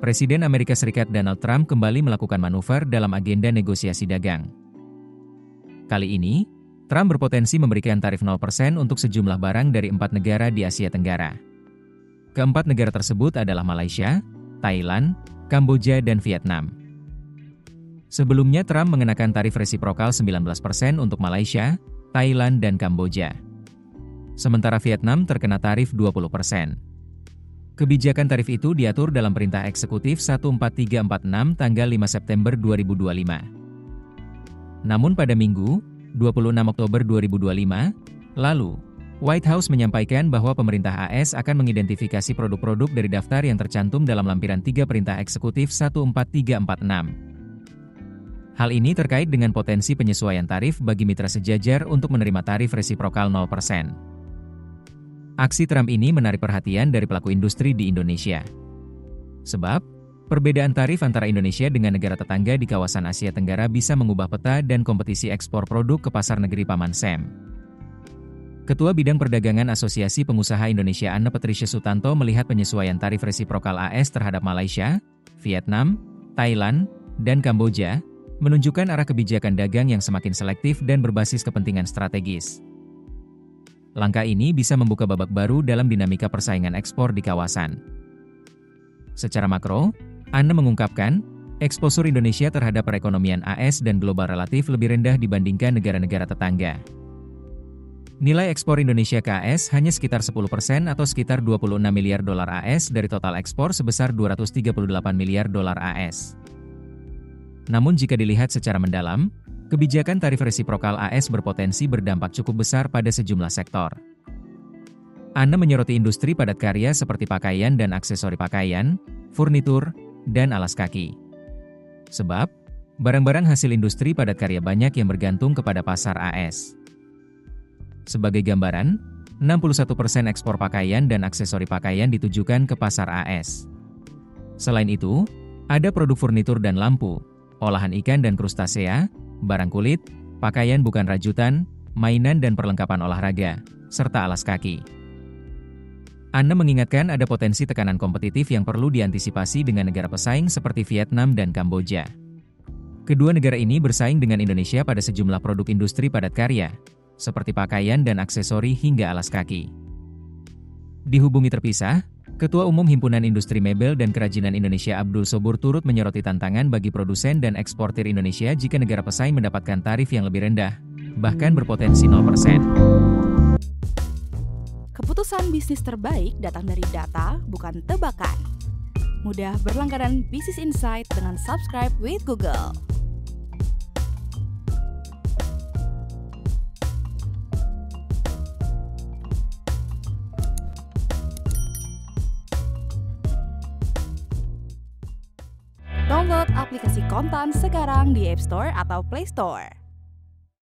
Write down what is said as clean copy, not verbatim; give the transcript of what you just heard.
Presiden Amerika Serikat Donald Trump kembali melakukan manuver dalam agenda negosiasi dagang. Kali ini, Trump berpotensi memberikan tarif 0% untuk sejumlah barang dari 4 negara di Asia Tenggara. Keempat negara tersebut adalah Malaysia, Thailand, Kamboja, dan Vietnam. Sebelumnya Trump mengenakan tarif resiprokal 19% untuk Malaysia, Thailand, dan Kamboja. Sementara Vietnam terkena tarif 20%. Kebijakan tarif itu diatur dalam Perintah Eksekutif 14346 tanggal 5 September 2025. Namun pada Minggu, 26 Oktober 2025, lalu, White House menyampaikan bahwa pemerintah AS akan mengidentifikasi produk-produk dari daftar yang tercantum dalam lampiran 3 Perintah Eksekutif 14346. Hal ini terkait dengan potensi penyesuaian tarif bagi mitra sejajar untuk menerima tarif resiprokal 0%. Aksi Trump ini menarik perhatian dari pelaku industri di Indonesia. Sebab, perbedaan tarif antara Indonesia dengan negara tetangga di kawasan Asia Tenggara bisa mengubah peta dan kompetisi ekspor produk ke pasar negeri Paman Sam. Ketua Bidang Perdagangan Asosiasi Pengusaha Indonesia Anne Patricia Sutanto melihat penyesuaian tarif resiprokal AS terhadap Malaysia, Vietnam, Thailand, dan Kamboja, menunjukkan arah kebijakan dagang yang semakin selektif dan berbasis kepentingan strategis. Langkah ini bisa membuka babak baru dalam dinamika persaingan ekspor di kawasan. Secara makro, Anne mengungkapkan, eksposur Indonesia terhadap perekonomian AS dan global relatif lebih rendah dibandingkan negara-negara tetangga. Nilai ekspor Indonesia ke AS hanya sekitar 10% atau sekitar 26 miliar dolar AS dari total ekspor sebesar 238 miliar dolar AS. Namun jika dilihat secara mendalam, kebijakan tarif resiprokal AS berpotensi berdampak cukup besar pada sejumlah sektor. Anne menyoroti industri padat karya seperti pakaian dan aksesori pakaian, furnitur, dan alas kaki. Sebab, barang-barang hasil industri padat karya banyak yang bergantung kepada pasar AS. Sebagai gambaran, 61% ekspor pakaian dan aksesori pakaian ditujukan ke pasar AS. Selain itu, ada produk furnitur dan lampu, olahan ikan dan krustasea, barang kulit, pakaian bukan rajutan, mainan dan perlengkapan olahraga, serta alas kaki. Anne mengingatkan ada potensi tekanan kompetitif yang perlu diantisipasi dengan negara pesaing seperti Vietnam dan Kamboja. Kedua negara ini bersaing dengan Indonesia pada sejumlah produk industri padat karya, seperti pakaian dan aksesori hingga alas kaki. Dihubungi terpisah, Ketua Umum Himpunan Industri Mebel dan Kerajinan Indonesia Abdul Sobur turut menyoroti tantangan bagi produsen dan eksportir Indonesia jika negara pesaing mendapatkan tarif yang lebih rendah, bahkan berpotensi 0%. Keputusan bisnis terbaik datang dari data, bukan tebakan. Mudah berlangganan Business Insight dengan subscribe with Google. Download aplikasi Kontan sekarang di App Store atau Play Store.